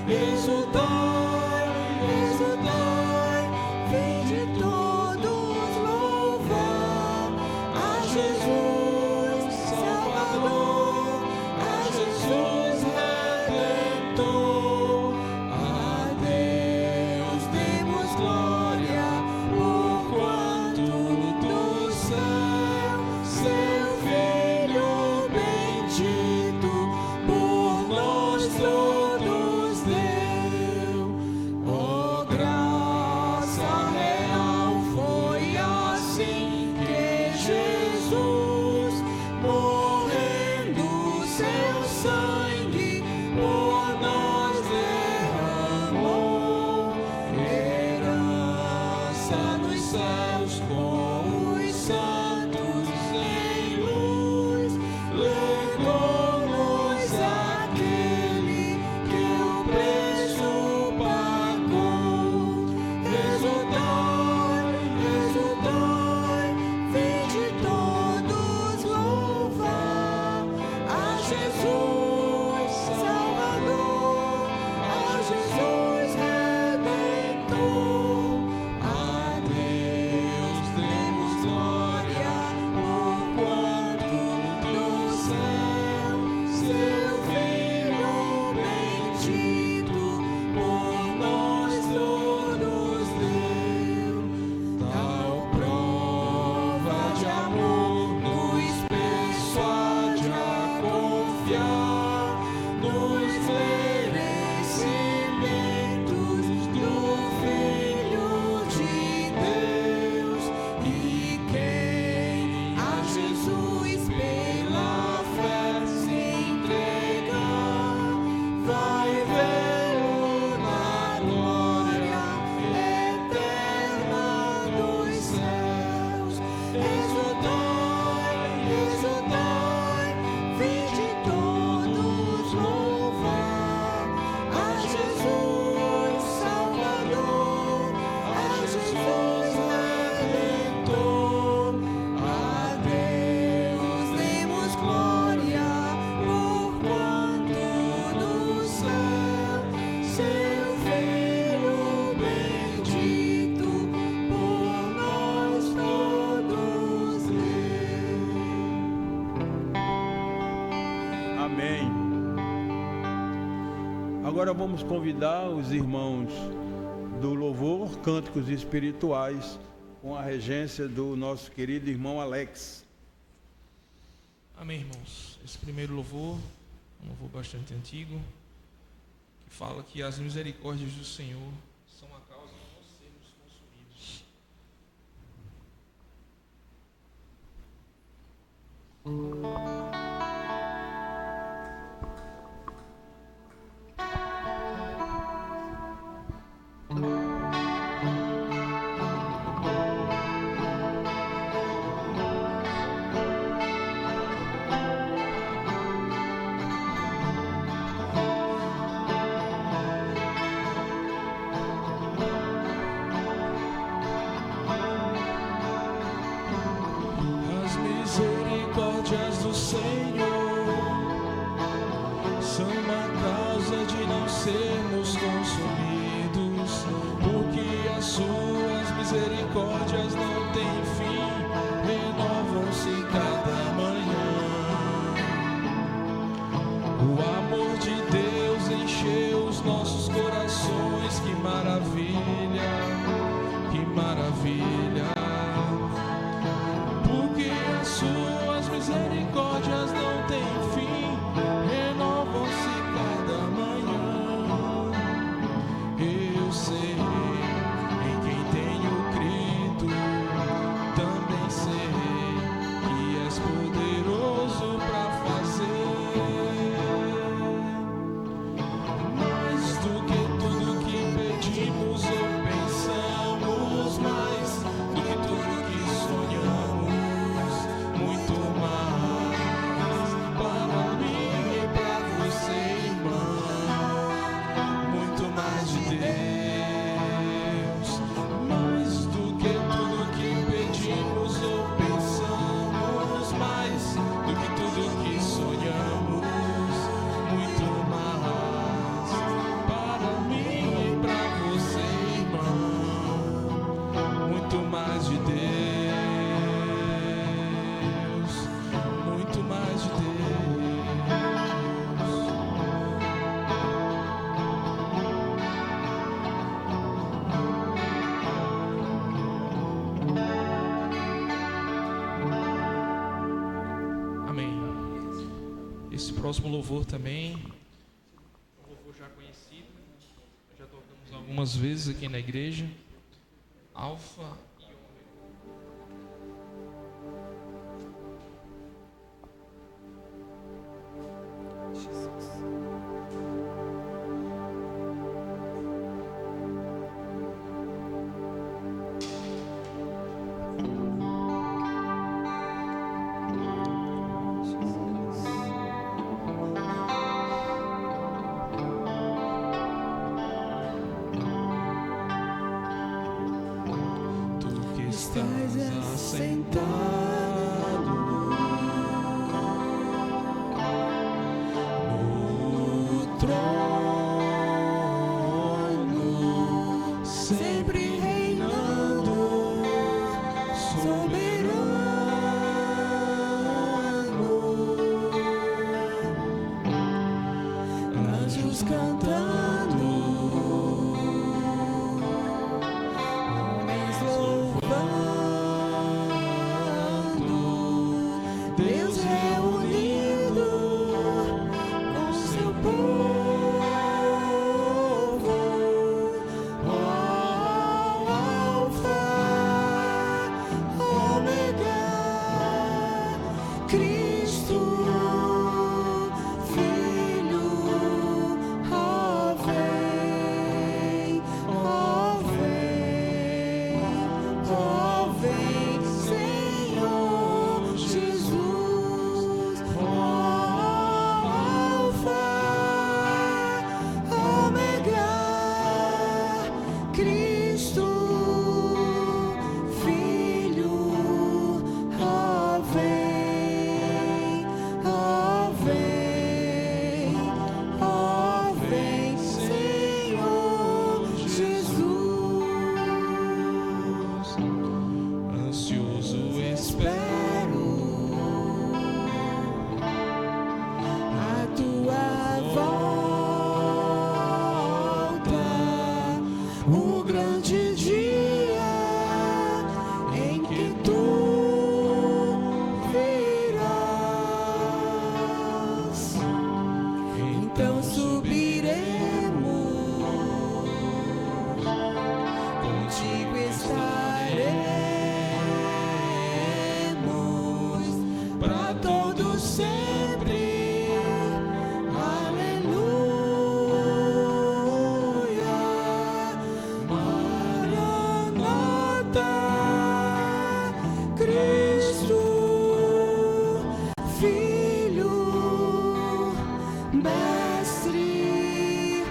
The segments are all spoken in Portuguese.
exultai, exultai, vinde todos louvar a Jesus Salvador, a Jesus Redentor. A Deus demos glória, porquanto do céu seu Filho bendito por nós todos deu. Oh, graça real, foi assim que Jesus, morrendo, seu sangue por nós derramou. Herança nos céus com os santos em luz, legou-nos aquele que o preço pagou. Exultai, exultai, vinde todos louvar a Jesus Salvador, a Jesus Redentor. A Deus demos glória, porquanto do céu seu Filho bendito por nós todos deu. Tal prova de amor nos persuade a confiar nos merecimentos do Filho de Deus. E quem a Jesus pela fé se entregar, vai vê-lo na glória eterna dos céus. Exultai, exultai, vinde todos louvar a Jesus Salvador, a Jesus Redentor. A Deus demos glória, porquanto do céu seu Filho bendito por nós todos deu. Amém. Agora vamos convidar os irmãos do louvor, cânticos espirituais, com a regência do nosso querido irmão Alex. Amém, irmãos. Esse primeiro louvor, um louvor bastante antigo, que fala que as misericórdias do Senhor são a causa de nós sermos consumidos. As misericórdias do Senhor são a causa de não sermos consumidos, porque as suas misericórdias não têm fim, renovam-se cada manhã. O amor de Deus encheu os nossos corações, que maravilha, que maravilha. Porque as suas misericórdias não têm fim, renovam-se cada manhã. Eu sei em quem tenho crido, também sei próximo louvor também, um louvor já conhecido, já tocamos algumas vezes aqui na igreja, Alfa e Estás assentado no trono, sempre reinando, soberano, anjos cantando, homens louvando. Deus reunido com seu povo, Alfa, Ômega, Cristo, Filho, vem, vem, Senhor Jesus, Alfa, Ômega, Cristo, Filho, vem, Senhor Jesus. Ansioso espero a tua volta, o grande dia em que tu virás. Então subiremos, contigo estaremos para todo sempre. Aleluia, Maranata, Cristo, Filho, Mestre,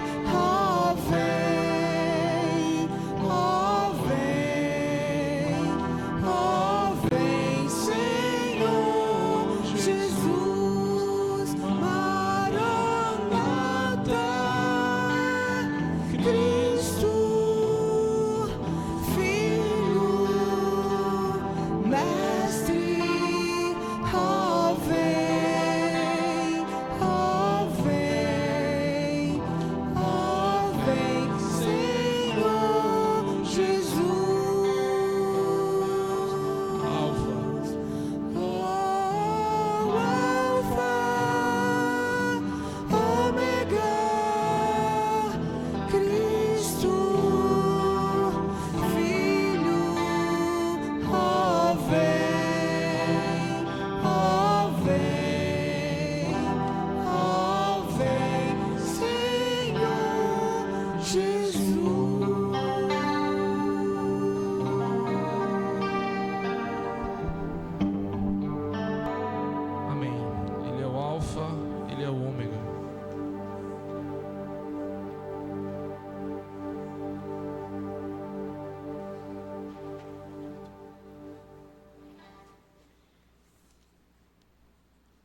vem, Senhor Jesus, Maranata, Cristo, Filho, Mestre, vem, Senhor Jesus. Alfa, Alfa, Ômega, Cristo, Filho, vem, Senhor Jesus. amém. Ele é o Alfa, ele é o Ômega.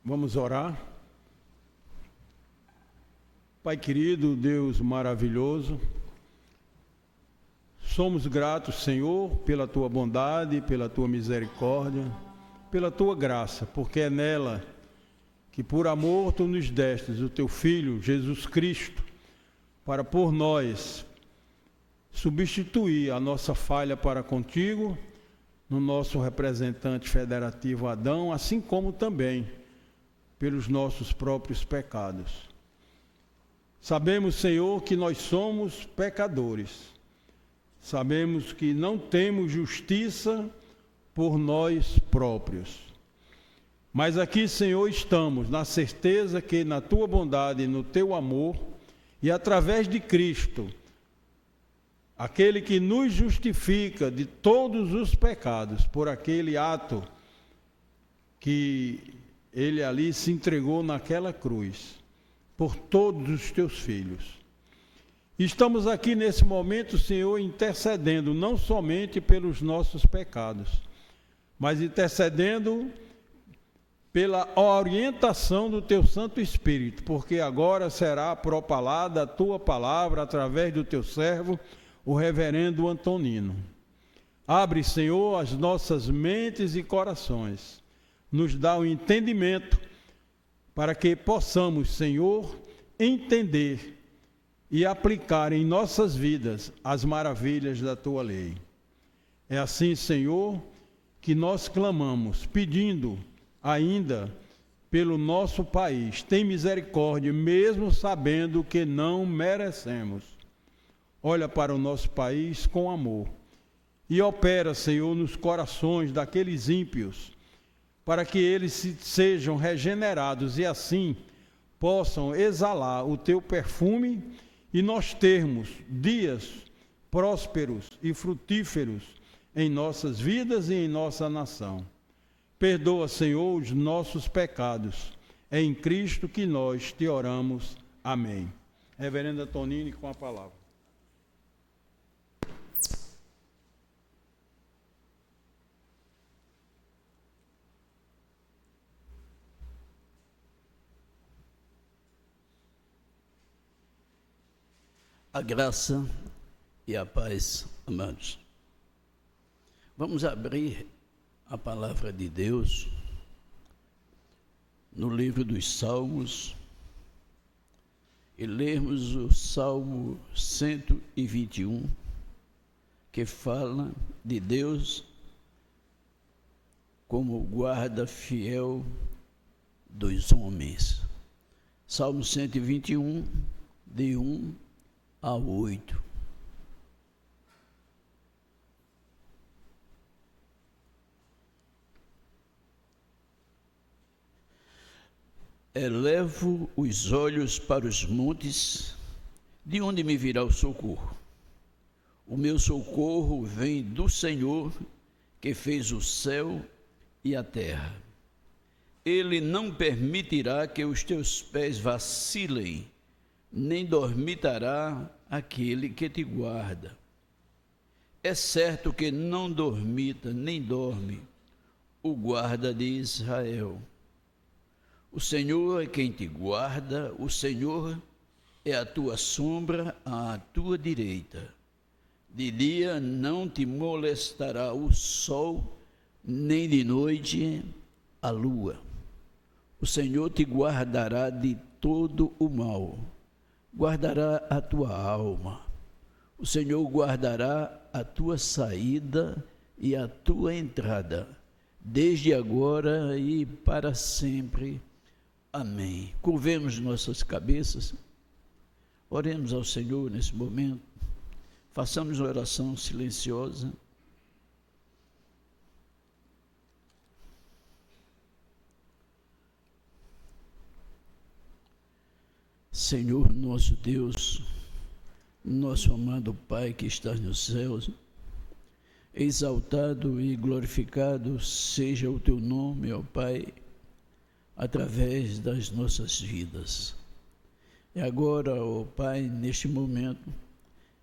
Vamos orar. Pai querido, Deus maravilhoso, somos gratos, Senhor, pela Tua bondade, pela Tua misericórdia, pela Tua graça, porque é nela que por amor Tu nos destes o Teu Filho, Jesus Cristo, para por nós substituir a nossa falha para contigo, no nosso representante federativo Adão, assim como também pelos nossos próprios pecados. Sabemos, Senhor, que nós somos pecadores. Sabemos que não temos justiça por nós próprios. Mas aqui, Senhor, estamos na certeza que na Tua bondade e no Teu amor, e através de Cristo, aquele que nos justifica de todos os pecados, por aquele ato que Ele ali se entregou naquela cruz, por todos os Teus filhos. Estamos aqui nesse momento, Senhor, intercedendo não somente pelos nossos pecados, mas intercedendo pela orientação do Teu Santo Espírito, porque agora será propalada a Tua palavra através do Teu servo, o reverendo Antonino. Abre, Senhor, as nossas mentes e corações, nos dá o entendimento para que possamos, Senhor, entender e aplicar em nossas vidas as maravilhas da Tua lei. É assim, Senhor, que nós clamamos, pedindo ainda pelo nosso país. Tem misericórdia, mesmo sabendo que não merecemos. Olha para o nosso país com amor e opera, Senhor, nos corações daqueles ímpios, para que eles sejam regenerados e assim possam exalar o Teu perfume e nós termos dias prósperos e frutíferos em nossas vidas e em nossa nação. Perdoa, Senhor, os nossos pecados. É em Cristo que nós te oramos. Amém. Reverenda Tonini com a palavra. A graça e a paz, amados. Vamos abrir a palavra de Deus no livro dos Salmos e lermos o Salmo 121, que fala de Deus como guarda fiel dos homens. Salmo 121, de 1 a 8. Elevo os olhos para os montes, de onde me virá o socorro? O meu socorro vem do Senhor, que fez o céu e a terra. Ele não permitirá que os teus pés vacilem, nem dormitará aquele que te guarda. É certo que não dormita, nem dorme o guarda de Israel. O Senhor é quem te guarda, o Senhor é a tua sombra à tua direita. De dia não te molestará o sol, nem de noite a lua. O Senhor te guardará de todo o mal, guardará a tua alma. O Senhor guardará a tua saída e a tua entrada, desde agora e para sempre. Amém. Curvemos nossas cabeças, oremos ao Senhor nesse momento, façamos uma oração silenciosa. Senhor nosso Deus, nosso amado Pai que estás nos céus, exaltado e glorificado seja o Teu nome, ó Pai, através das nossas vidas. E agora, ó Pai, neste momento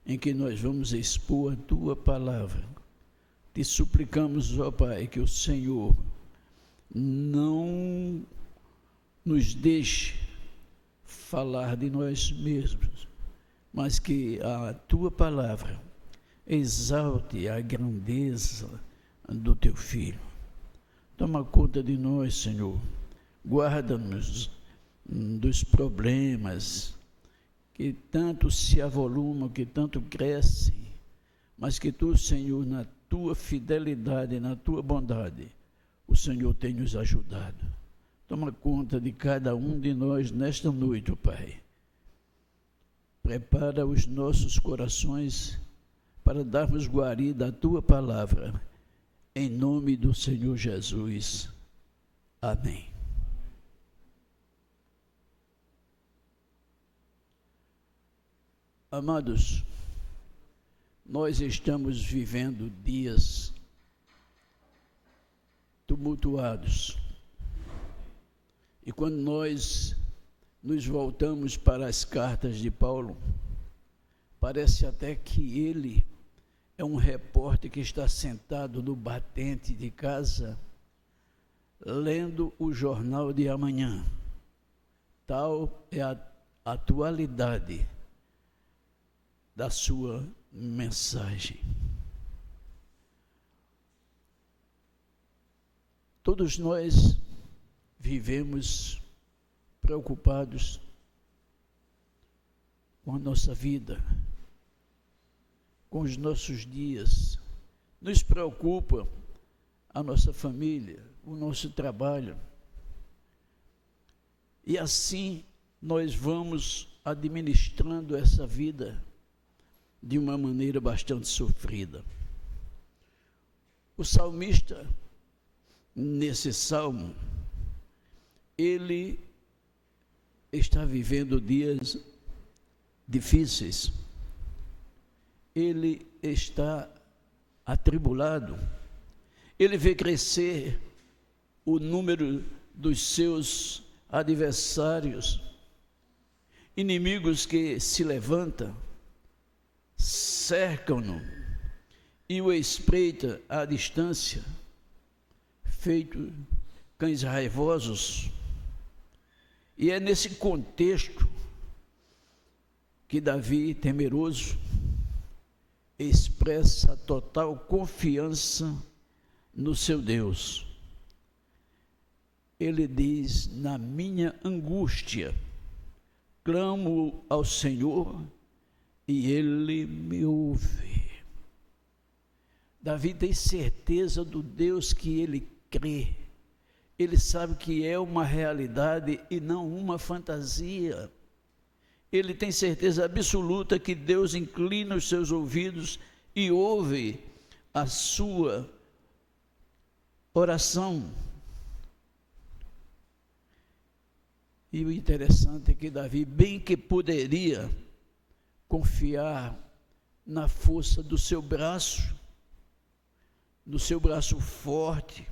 em que nós vamos expor a Tua palavra, te suplicamos, ó Pai, que o Senhor não nos deixe falar de nós mesmos, mas que a Tua palavra exalte a grandeza do Teu Filho. Toma conta de nós, Senhor. Guarda-nos dos problemas que tanto se avolumam, que tanto crescem, mas que Tu, Senhor, na Tua fidelidade, na Tua bondade, o Senhor tem nos ajudado. Toma conta de cada um de nós nesta noite, ó Pai. Prepara os nossos corações para darmos guarida à Tua palavra, em nome do Senhor Jesus. Amém. Amados, nós estamos vivendo dias tumultuados. E quando nós nos voltamos para as cartas de Paulo, parece até que ele é um repórter que está sentado no batente de casa, lendo o jornal de amanhã. Tal é a atualidade da sua mensagem. Todos nós vivemos preocupados com a nossa vida, com os nossos dias. Nos preocupa a nossa família, o nosso trabalho. E assim nós vamos administrando essa vida de uma maneira bastante sofrida. O salmista, nesse salmo, ele está vivendo dias difíceis. Ele está atribulado. Ele vê crescer o número dos seus adversários, inimigos que se levantam, cercam-no e o espreita à distância, feito cães raivosos. E é nesse contexto que Davi, temeroso, expressa total confiança no seu Deus. Ele diz: na minha angústia, clamo ao Senhor e Ele me ouve. Davi tem certeza do Deus que ele crê. Ele sabe que é uma realidade e não uma fantasia. Ele tem certeza absoluta que Deus inclina os seus ouvidos e ouve a sua oração. E o interessante é que Davi, bem que poderia confiar na força do seu braço, no seu braço forte,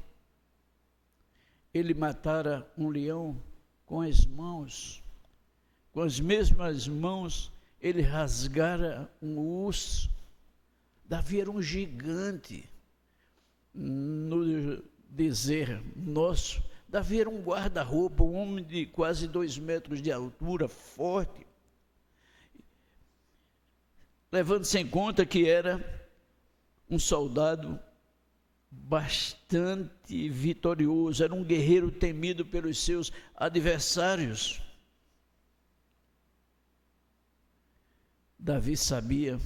ele matara um leão com as mãos, com as mesmas mãos ele rasgara um urso. Davi era um gigante. No dizer nosso, Davi era um guarda-roupa, um homem de quase 2 metros de altura, forte, levando-se em conta que era um soldado bastante vitorioso, era um guerreiro temido pelos seus adversários. Davi sabia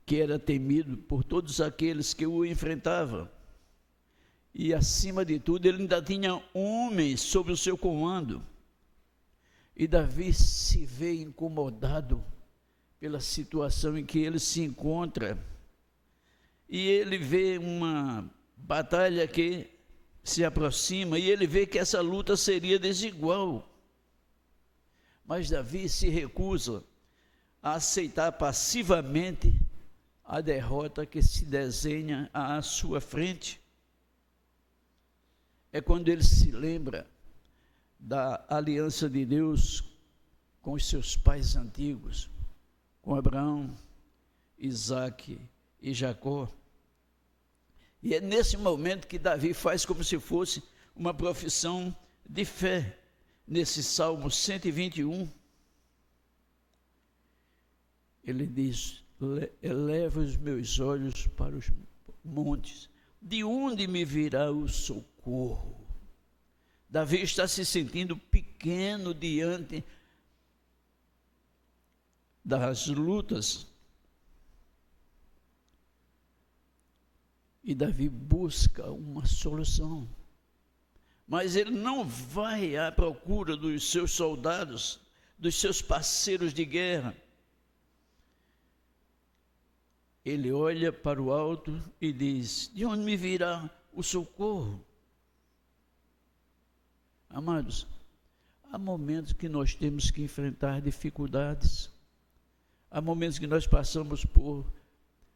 que era temido por todos aqueles que o enfrentavam. E, acima de tudo, ele ainda tinha homens sob o seu comando. E Davi se vê incomodado pela situação em que ele se encontra. E ele vê uma batalha que se aproxima, e ele vê que essa luta seria desigual. Mas Davi se recusa a aceitar passivamente a derrota que se desenha à sua frente. É quando ele se lembra da aliança de Deus com os seus pais antigos, com Abraão, Isaque e Jacó. E é nesse momento que Davi faz como se fosse uma profissão de fé. Nesse Salmo 121, ele diz: eleva os meus olhos para os montes, de onde me virá o socorro? Davi está se sentindo pequeno diante das lutas. E Davi busca uma solução. mas ele não vai à procura dos seus soldados, dos seus parceiros de guerra. Ele olha para o alto e diz: de onde me virá o socorro? Amados, há momentos que nós temos que enfrentar dificuldades, há momentos que nós passamos por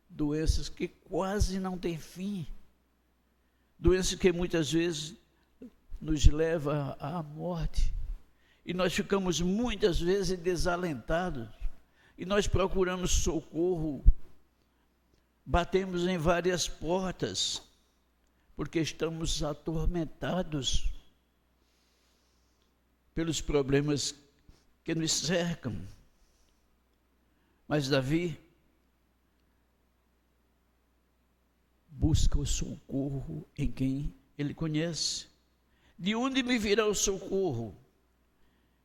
doenças que quase não têm fim, doenças que muitas vezes nos levam à morte, e nós ficamos muitas vezes desalentados, e nós procuramos socorro, batemos em várias portas, porque estamos atormentados pelos problemas que nos cercam. Mas Davi busca o socorro em quem ele conhece. De onde me virá o socorro?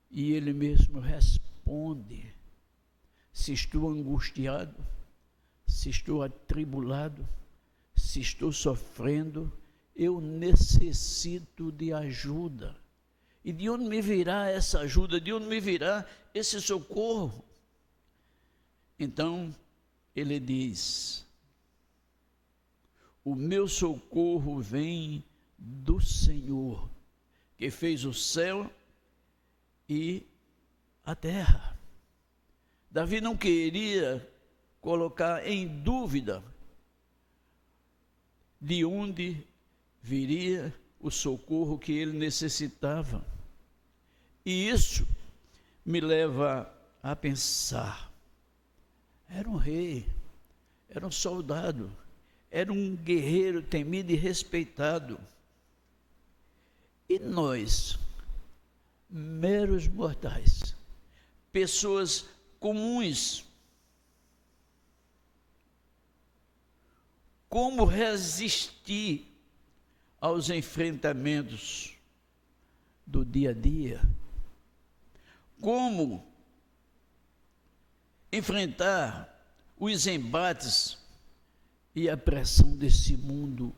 E ele mesmo responde: se estou angustiado, se estou atribulado, se estou sofrendo, eu necessito de ajuda. E de onde me virá essa ajuda? De onde me virá esse socorro? Então, ele diz: o meu socorro vem do Senhor, que fez o céu e a terra. Davi não queria colocar em dúvida de onde viria o socorro que ele necessitava. E isso me leva a pensar: era um rei, era um soldado, era um guerreiro temido e respeitado. E nós, meros mortais, pessoas comuns, como resistir aos enfrentamentos do dia a dia? Como enfrentar os embates e a pressão desse mundo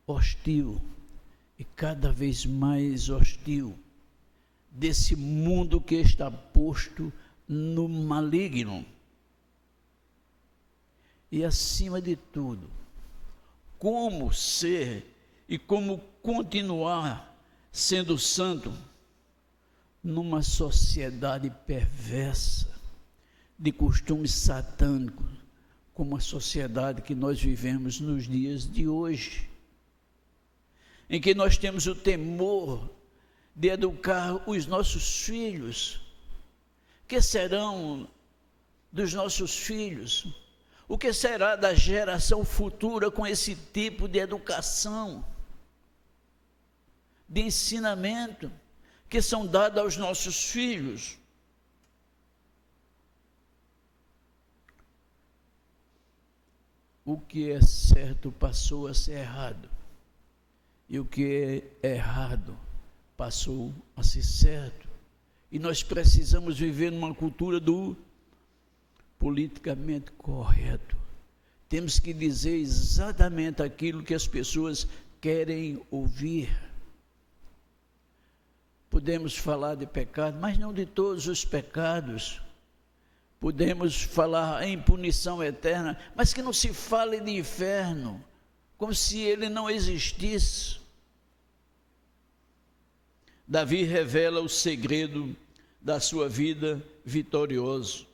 hostil e cada vez mais hostil, desse mundo que está posto no maligno? E acima de tudo, como ser e como continuar sendo santo numa sociedade perversa, de costumes satânicos, como a sociedade que nós vivemos nos dias de hoje, em que nós temos o temor de educar os nossos filhos. Que serão dos nossos filhos? O que será da geração futura com esse tipo de educação, de ensinamento que são dados aos nossos filhos? O que é certo passou a ser errado, e o que é errado passou a ser certo. E nós precisamos viver numa cultura do politicamente correto. Temos que dizer exatamente aquilo que as pessoas querem ouvir. Podemos falar de pecado, mas não de todos os pecados. Podemos falar em punição eterna, mas que não se fale de inferno, como se ele não existisse. Davi revela o segredo da sua vida vitorioso.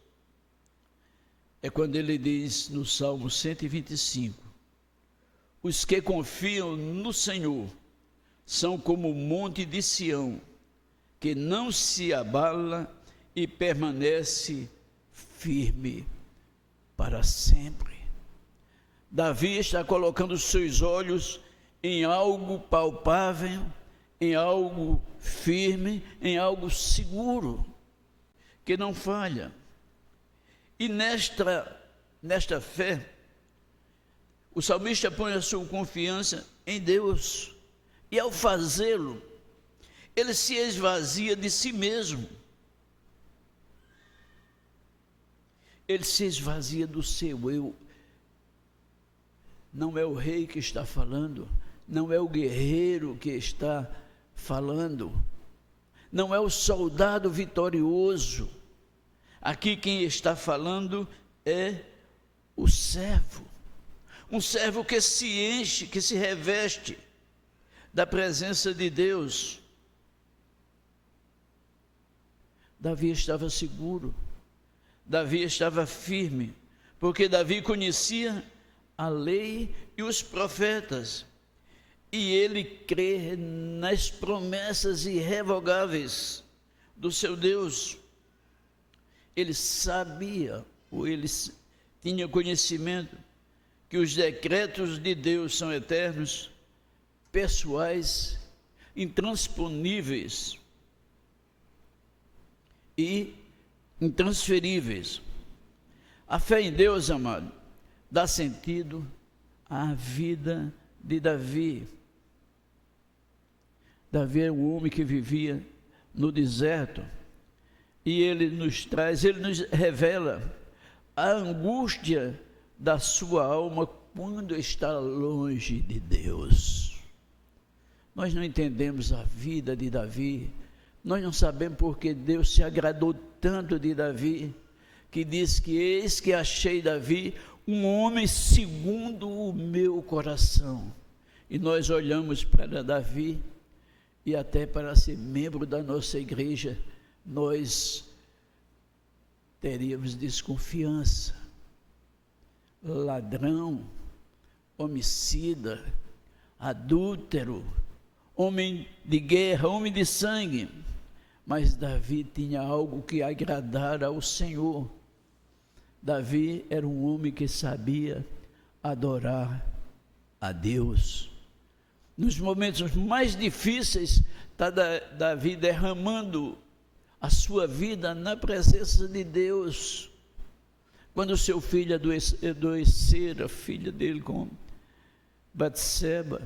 É quando ele diz no Salmo 125, os que confiam no Senhor são como o monte de Sião, que não se abala e permanece firme para sempre. Davi está colocando os seus olhos em algo palpável, em algo firme, em algo seguro, que não falha. E nesta fé, o salmista põe a sua confiança em Deus, e ao fazê-lo, ele se esvazia de si mesmo. Ele se esvazia do seu eu. Não é o rei que está falando, não é o guerreiro que está falando. Não é o soldado vitorioso. Aqui quem está falando é o servo. Um servo que se enche, que se reveste da presença de Deus. Davi estava seguro, Davi estava firme, porque Davi conhecia a lei e os profetas, e ele crê nas promessas irrevogáveis do seu Deus. Ele sabia, ou ele tinha conhecimento, que os decretos de Deus são eternos, pessoais, intransponíveis e intransferíveis. A fé em Deus, amado, dá sentido à vida de Davi. Davi é um homem que vivia no deserto, e ele nos revela a angústia da sua alma quando está longe de Deus. Nós não entendemos a vida de Davi, nós não sabemos porque Deus se agradou tanto de Davi, que diz que eis que achei Davi um homem segundo o meu coração. E nós olhamos para Davi, e até para ser membro da nossa igreja, nós teríamos desconfiança. Ladrão, homicida, adúltero, homem de guerra, homem de sangue. Mas Davi tinha algo que agradara ao Senhor. Davi era um homem que sabia adorar a Deus. Nos momentos mais difíceis, está Davi derramando a sua vida na presença de Deus. Quando seu filho adoecer, a filha dele com Batseba,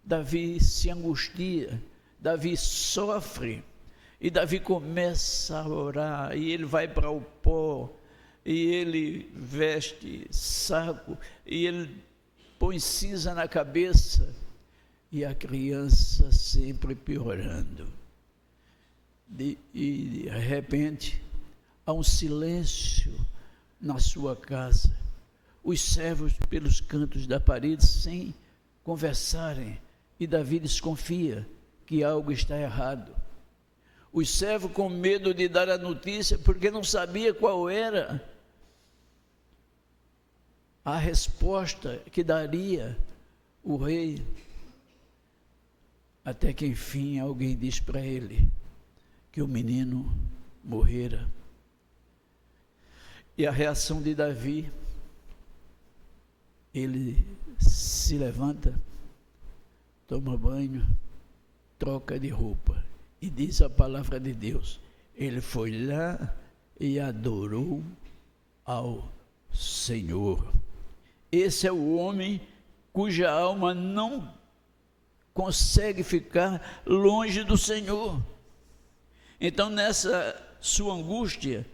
Davi se angustia, Davi sofre, e Davi começa a orar, e ele vai para o pó, e ele veste saco, e ele põe cinza na cabeça, e a criança sempre piorando. E de repente, há um silêncio na sua casa, os servos pelos cantos da parede sem conversarem, e Davi desconfia que algo está errado. Os servos com medo de dar a notícia, porque não sabia qual era a resposta que daria o rei, até que enfim alguém diz para ele que o menino morrera. E a reação de Davi, ele se levanta, toma banho, troca de roupa, e diz a palavra de Deus, ele foi lá e adorou ao Senhor. Esse é o homem cuja alma não consegue ficar longe do Senhor. Então, nessa sua angústia,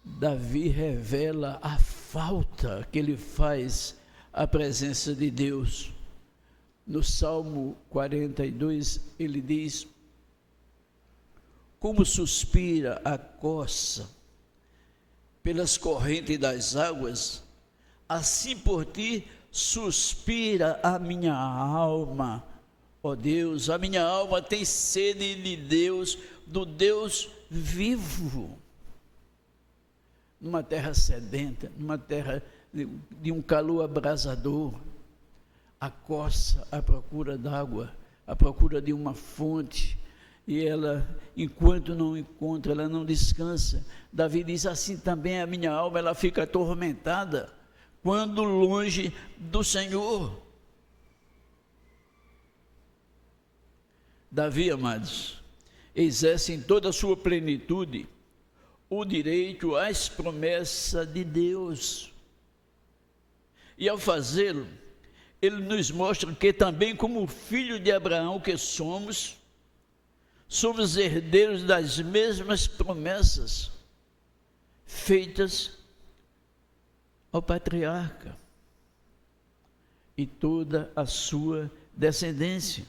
Davi revela a falta que ele faz à presença de Deus. No Salmo 42, ele diz: como suspira a corça pelas correntes das águas, assim por ti suspira a minha alma, ó Deus. A minha alma tem sede de Deus, do Deus vivo. Numa terra sedenta, numa terra de um calor abrasador, a corça à procura d'água, à procura de uma fonte, e ela, enquanto não encontra, ela não descansa. Davi diz: assim também a minha alma, ela fica atormentada quando longe do Senhor. Davi, amados, exerce em toda a sua plenitude o direito às promessas de Deus. E ao fazê-lo, ele nos mostra que também, como filho de Abraão que somos herdeiros das mesmas promessas feitas ao patriarca e toda a sua descendência.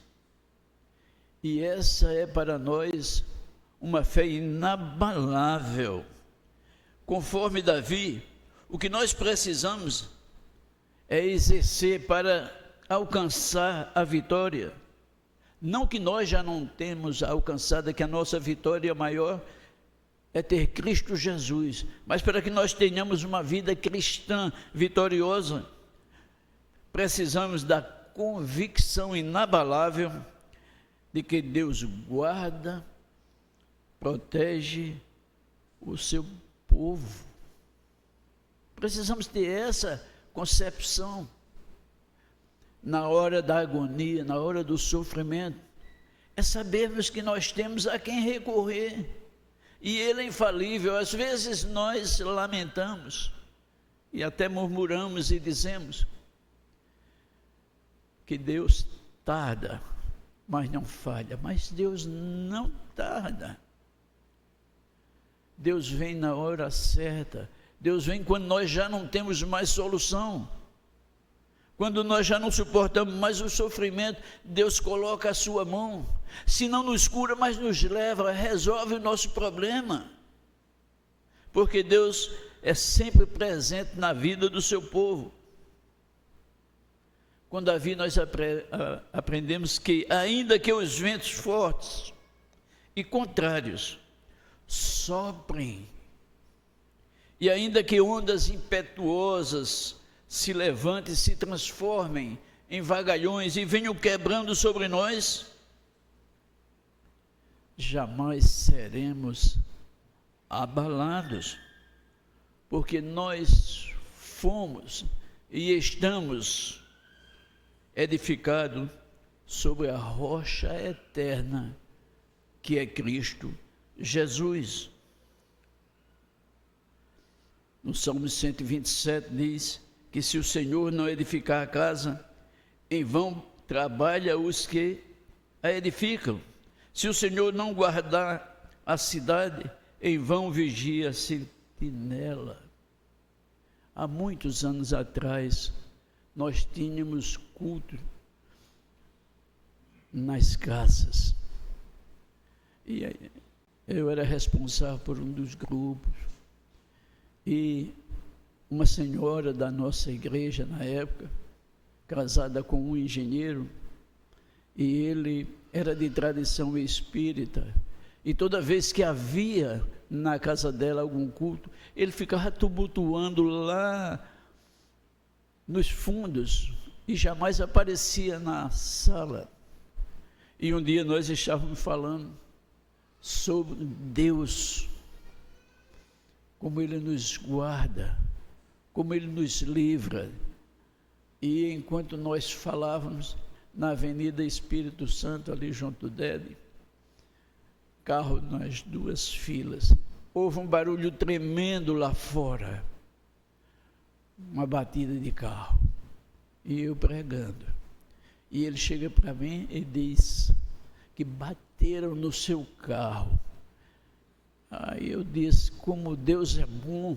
E essa é para nós uma fé inabalável. Conforme Davi, o que nós precisamos é exercer para alcançar a vitória. Não que nós já não temos alcançado, que a nossa vitória maior é ter Cristo Jesus, mas para que nós tenhamos uma vida cristã vitoriosa, precisamos da convicção inabalável de que Deus guarda, protege o seu povo. Precisamos ter essa concepção na hora da agonia, na hora do sofrimento, é sabermos que nós temos a quem recorrer, e Ele é infalível. Às vezes nós lamentamos e até murmuramos e dizemos que Deus tarda, mas não falha. Mas Deus não tarda. Deus vem na hora certa. Deus vem quando nós já não temos mais solução. Quando nós já não suportamos mais o sofrimento, Deus coloca a sua mão. Se não nos cura, mas nos leva, resolve o nosso problema. Porque Deus é sempre presente na vida do seu povo. Com Davi nós aprendemos que, ainda que os ventos fortes e contrários soprem, e ainda que ondas impetuosas se levantem, se transformem em vagalhões e venham quebrando sobre nós, jamais seremos abalados, porque nós fomos e estamos edificados sobre a rocha eterna, que é Cristo Jesus. No Salmo 127 diz que se o Senhor não edificar a casa, em vão trabalha os que a edificam. Se o Senhor não guardar a cidade, em vão vigia a sentinela. Há muitos anos atrás, nós tínhamos culto nas casas. E eu era responsável por um dos grupos. E uma senhora da nossa igreja, na época, casada com um engenheiro, e ele era de tradição espírita, e toda vez que havia na casa dela algum culto, ele ficava tumultuando lá nos fundos, e jamais aparecia na sala. E um dia nós estávamos falando sobre Deus, como Ele nos guarda, como Ele nos livra. E enquanto nós falávamos na Avenida Espírito Santo, ali junto do DED, carro nas duas filas, houve um barulho tremendo lá fora, uma batida de carro, e eu pregando. E ele chega para mim e diz que bateram no seu carro. Aí eu disse, como Deus é bom,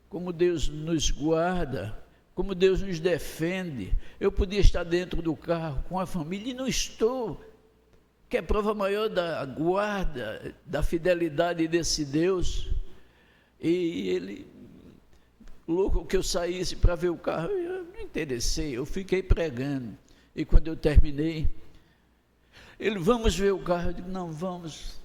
como Deus nos guarda, como Deus nos defende. Eu podia estar dentro do carro com a família e não estou, que é prova maior da guarda, da fidelidade desse Deus. E ele, louco que eu saísse para ver o carro, eu não interessei, eu fiquei pregando. E quando eu terminei, ele, vamos ver o carro? Eu digo, não, vamos.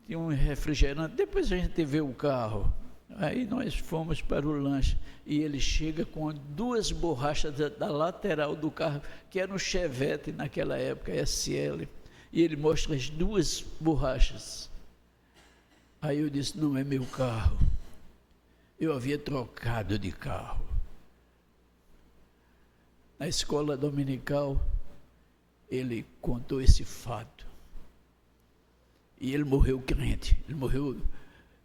Tinha um refrigerante, depois a gente vê o carro. Aí nós fomos para o lanche, e ele chega com duas borrachas da lateral do carro, que era um Chevette naquela época, SL, e ele mostra as duas borrachas. Aí eu disse, não é meu carro, eu havia trocado de carro. Na escola dominical, ele contou esse fato. E ele morreu crente.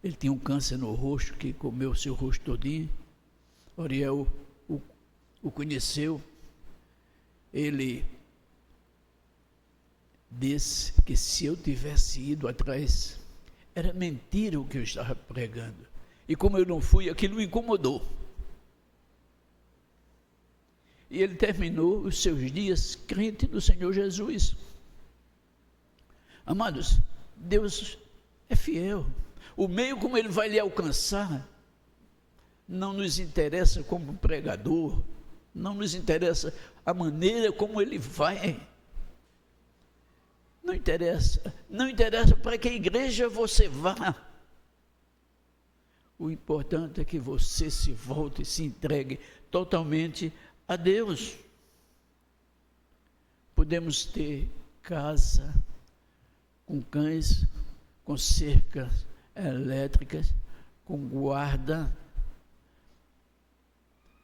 Ele tinha um câncer no rosto, que comeu o seu rosto todinho. Oriel o conheceu. Ele disse que se eu tivesse ido atrás, era mentira o que eu estava pregando. E como eu não fui, aquilo me incomodou. E ele terminou os seus dias crente no Senhor Jesus. Amados, Deus é fiel. O meio como Ele vai lhe alcançar não nos interessa como pregador, não nos interessa a maneira como Ele vai. Não interessa para que igreja você vá. O importante é que você se volte e se entregue totalmente a Deus. Podemos ter casa com cães, com cercas elétricas, com guarda,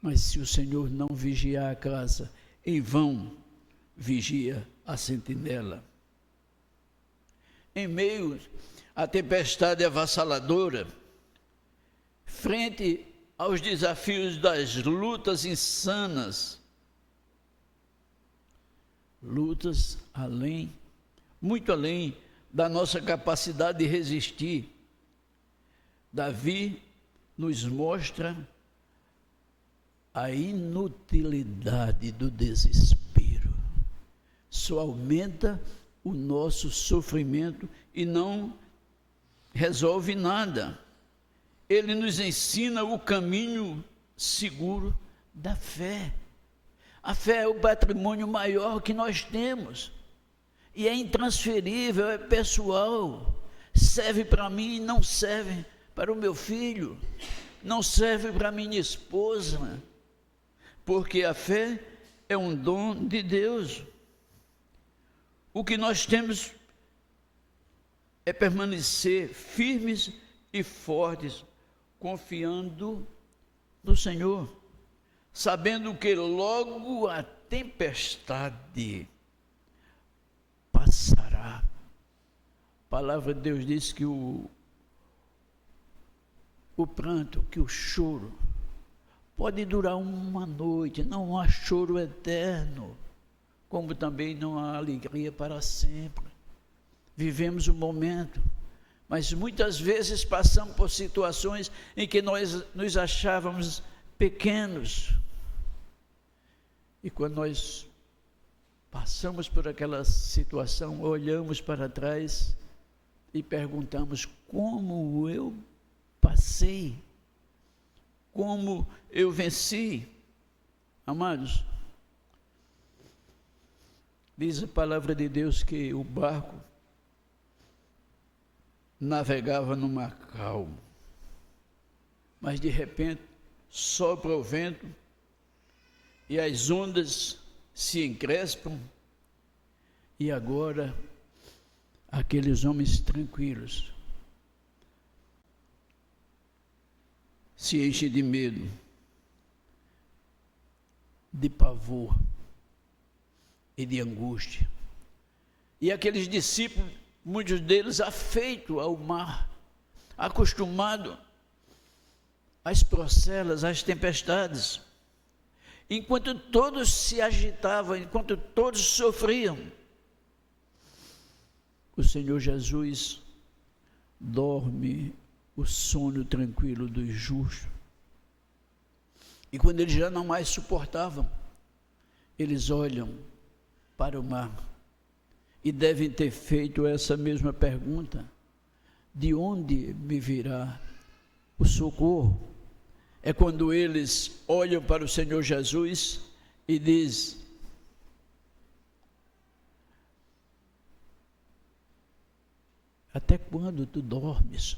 mas se o Senhor não vigiar a casa, em vão vigia a sentinela. Em meio à tempestade avassaladora, frente aos desafios das lutas insanas, lutas muito além da nossa capacidade de resistir, Davi nos mostra a inutilidade do desespero. Só aumenta o nosso sofrimento e não resolve nada. Ele nos ensina o caminho seguro da fé. A fé é o patrimônio maior que nós temos. E é intransferível, é pessoal. Serve para mim e não serve para o meu filho. Não serve para minha esposa. Porque a fé é um dom de Deus. O que nós temos é permanecer firmes e fortes, confiando no Senhor, sabendo que logo a tempestade passará. A palavra de Deus diz que o pranto, que o choro pode durar uma noite, não há choro eterno, como também não há alegria para sempre. Vivemos um momento, mas muitas vezes passamos por situações em que nós nos achávamos pequenos. E quando nós passamos por aquela situação, olhamos para trás e perguntamos: como eu passei? Como eu venci? Amados, diz a palavra de Deus que o barco navegava no mar calmo, mas de repente sopra o vento e as ondas se encrespam, e agora aqueles homens tranquilos se enchem de medo, de pavor e de angústia. E aqueles discípulos, muitos deles afeitos ao mar, acostumados às procelas, às tempestades, enquanto todos se agitavam, enquanto todos sofriam, o Senhor Jesus dorme o sono tranquilo dos justos. E quando eles já não mais suportavam, eles olham para o mar e devem ter feito essa mesma pergunta: de onde me virá o socorro? É quando eles olham para o Senhor Jesus e dizem: até quando tu dormes?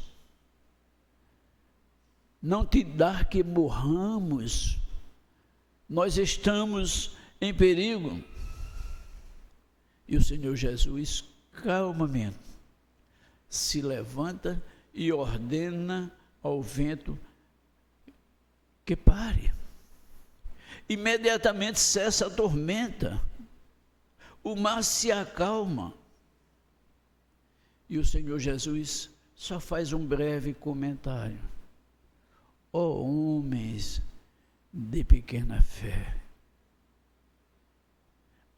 Não te dá que morramos, nós estamos em perigo. E o Senhor Jesus, calmamente, se levanta e ordena ao vento que pare. Imediatamente cessa a tormenta, o mar se acalma. E o Senhor Jesus só faz um breve comentário: ó homens de pequena fé.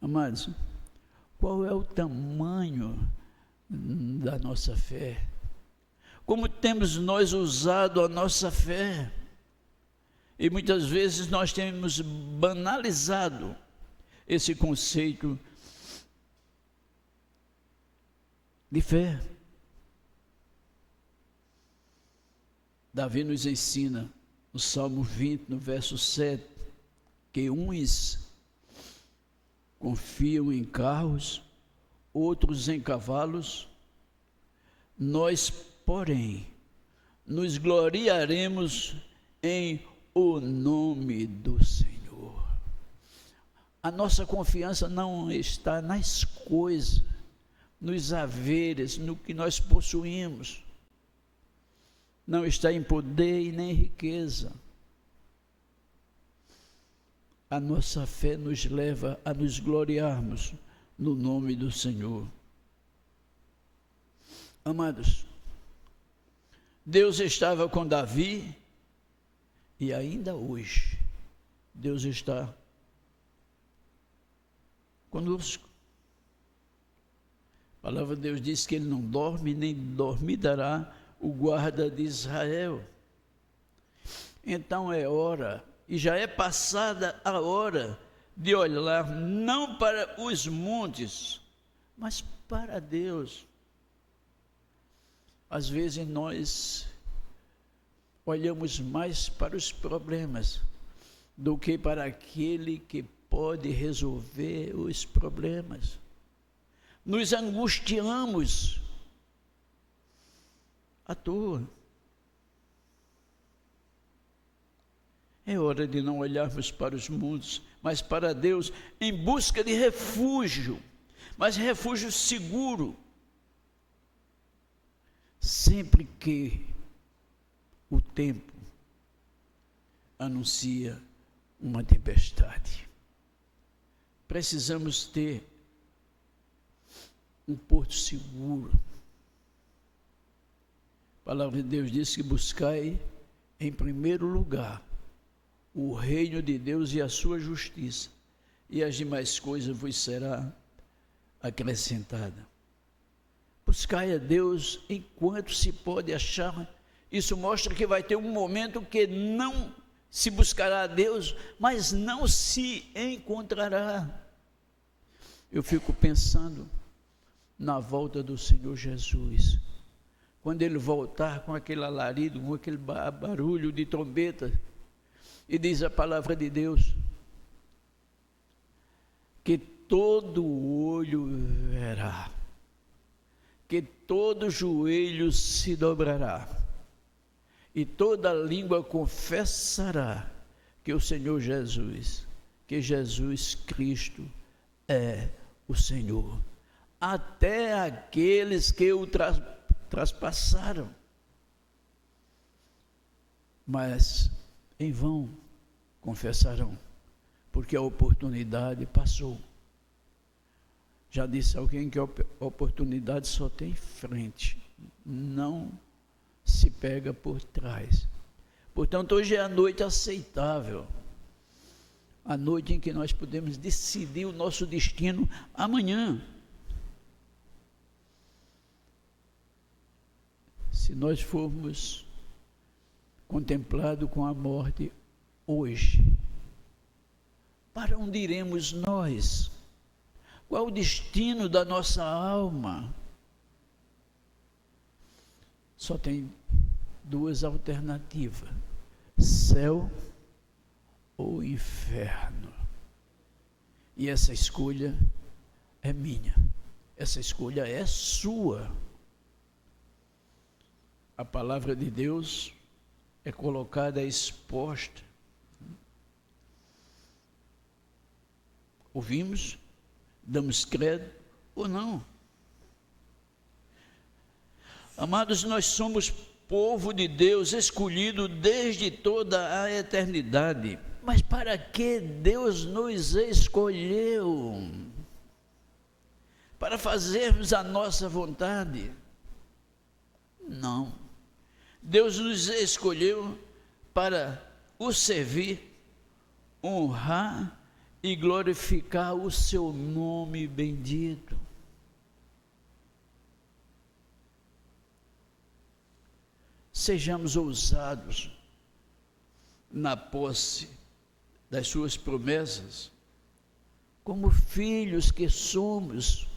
Amados, qual é o tamanho da nossa fé? Como temos nós usado a nossa fé? E muitas vezes nós temos banalizado esse conceito de fé. Davi nos ensina no Salmo 20, no verso 7, que uns confiam em carros, outros em cavalos, nós, porém, nos gloriaremos em o nome do Senhor. A nossa confiança não está nas coisas, nos haveres, no que nós possuímos. Não está em poder e nem em riqueza. A nossa fé nos leva a nos gloriarmos no nome do Senhor. Amados, Deus estava com Davi e ainda hoje Deus está conosco. A palavra de Deus diz que Ele não dorme, nem dormirá o guarda de Israel. Então é hora, e já é passada a hora, de olhar não para os montes, mas para Deus. Às vezes nós olhamos mais para os problemas do que para aquele que pode resolver os problemas. Nos angustiamos à toa. É hora de não olharmos para os mundos, mas para Deus, em busca de refúgio, mas refúgio seguro. Sempre que o tempo anuncia uma tempestade, precisamos ter um porto seguro. A palavra de Deus diz que buscai em primeiro lugar o reino de Deus e a sua justiça, e as demais coisas vos será acrescentada. Buscai a Deus enquanto se pode achar. Isso mostra que vai ter um momento que não se buscará a Deus, mas não se encontrará. Eu fico pensando na volta do Senhor Jesus, quando Ele voltar com aquele alarido, com aquele barulho de trombeta, e diz a palavra de Deus, que todo olho verá, que todo joelho se dobrará, e toda língua confessará que o Senhor Jesus, que Jesus Cristo é o Senhor, até aqueles que o traspassaram. Mas em vão confessarão, porque a oportunidade passou. Já disse alguém que a oportunidade só tem frente, não se pega por trás. Portanto, hoje é a noite aceitável, a noite em que nós podemos decidir o nosso destino amanhã. Se nós formos contemplados com a morte hoje, para onde iremos nós? Qual o destino da nossa alma? Só tem duas alternativas: céu ou inferno. E essa escolha é minha, essa escolha é sua. A palavra de Deus é colocada, exposta. Ouvimos, damos crédito ou não. Amados, nós somos povo de Deus, escolhido desde toda a eternidade. Mas para que Deus nos escolheu? Para fazermos a nossa vontade? Não. Deus nos escolheu para o servir, honrar e glorificar o seu nome bendito. Sejamos ousados na posse das suas promessas, como filhos que somos,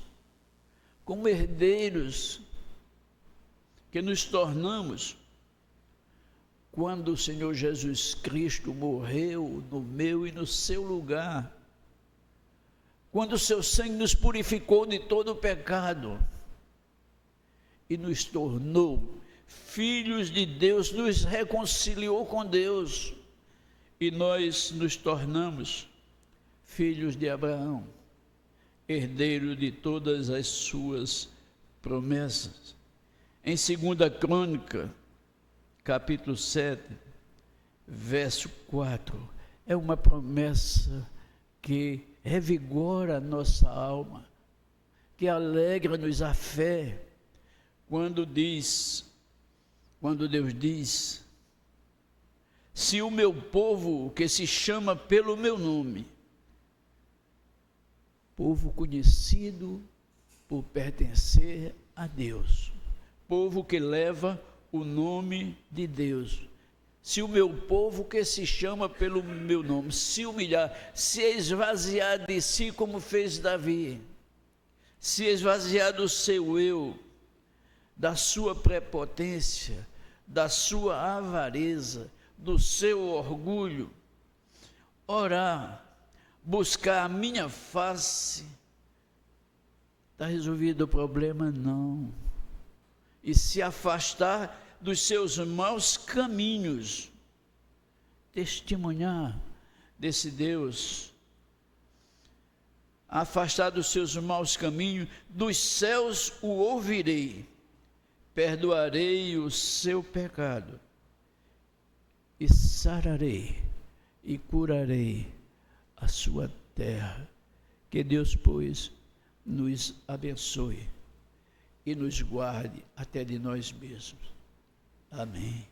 como herdeiros que nos tornamos quando o Senhor Jesus Cristo morreu no meu e no seu lugar, quando o seu sangue nos purificou de todo o pecado e nos tornou filhos de Deus, nos reconciliou com Deus, e nós nos tornamos filhos de Abraão, herdeiro de todas as suas promessas. Em 2 Crônica, capítulo 7, verso 4, é uma promessa que revigora a nossa alma, que alegra-nos a fé, quando Deus diz: se o meu povo, que se chama pelo meu nome, povo conhecido por pertencer a Deus, povo que leva o nome de Deus, se o meu povo que se chama pelo meu nome se humilhar, se esvaziar de si como fez Davi, se esvaziar do seu eu, da sua prepotência, da sua avareza, do seu orgulho, orar, buscar a minha face, está resolvido o problema? Não. E se afastar dos seus maus caminhos, testemunhar desse Deus, afastar dos seus maus caminhos, dos céus o ouvirei, perdoarei o seu pecado, e sararei e curarei a sua terra. Que Deus, pois, nos abençoe e nos guarde até de nós mesmos. Amém.